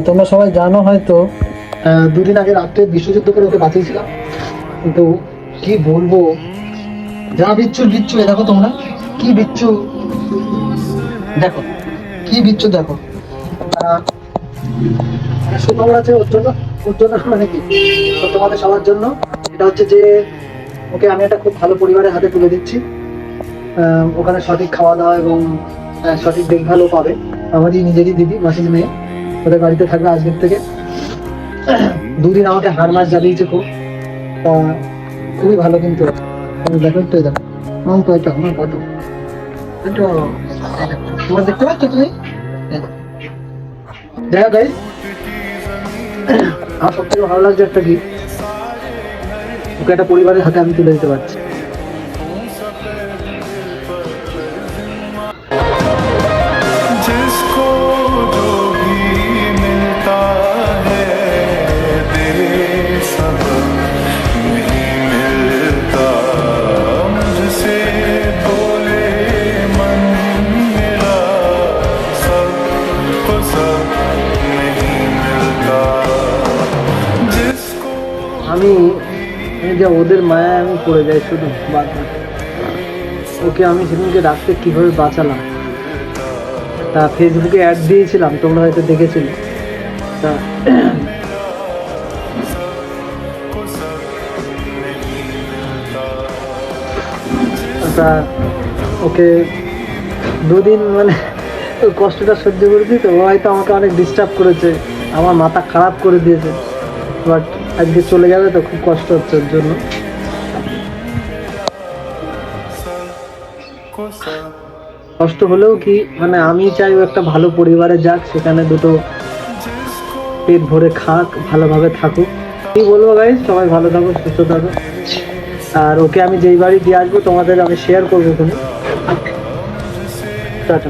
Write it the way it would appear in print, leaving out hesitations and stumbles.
তোমরা সবাই জানো হয়তো দুদিন আগে রাত্রে বিশ্বযুদ্ধ করে ওকে বাঁচিয়েছিলাম, কিন্তু কি বলবো, যা বিচ্ছু বিচ্ছু, এ দেখো তোমরা কি বিচ্ছু, দেখো কি বিচ্ছু দেখো। আহ, সুখবর আছে ওর জন্য মানে কি, তো তোমাদের সবার জন্য এটা হচ্ছে যে ওকে আমি একটা খুব ভালো পরিবারের হাতে তুলে দিচ্ছি। ওখানে সঠিক খাওয়া দাওয়া এবং সঠিক দেখভালও পাবে। আমারই নিজেরই দিদি, মাসির মেয়ে, ওদের বাড়িতে থাকবে আজকের থেকে। দুদিন আমাকে হার মাস জ্বালিয়েছে খুব, তা খুবই ভালো। কিন্তু দেখো একটু, এই দেখো আমার তো এটা আমার কত একটু, তোমার দেখতে পাচ্ছ তুমি? এই দেখো। যাই হোক guys, আমার সব থেকে ভালো লাগছে একটা কি, ওকে একটা পরিবারের হাতে আমি তুলে দিতে পারছি। जिसको जो भी मिलता है बेसब्र नहीं मिलता, मुझसे बोले मन मिला सबको सब नहीं मिलता, जिसको আমি এই যে ওদের মায়ায় আমি পড়ে যাই শুধু বারবার। ওকে আমি সেদিনকে রাত্রে কিভাবে বাঁচালাম, তা ফেসবুকে অ্যাড দিয়েছিলাম, তোমরা হয়তো দেখেছিলে। তা তা ওকে দুদিন মানে ওই কষ্টটা সহ্য করেছি, তো ও হয়তো আমাকে অনেক ডিস্টার্ব করেছে, আমার মাথা খারাপ করে দিয়েছে। বাট আজকে চলে যাবে তো খুব কষ্ট হচ্ছে ওর জন্য। কষ্ট হলেও কি মানে আমি চাই ও একটা ভালো পরিবারে যাক, সেখানে দুটো পেট ভরে খাক, ভালোভাবে থাকুক। কি বলবো গাইস, সবাই ভালো থাকো, সুস্থ থাকো। আর ওকে আমি যেই বাড়ি দিয়ে আসবো তোমাদের আমি শেয়ার করবো তুমি। টাটা।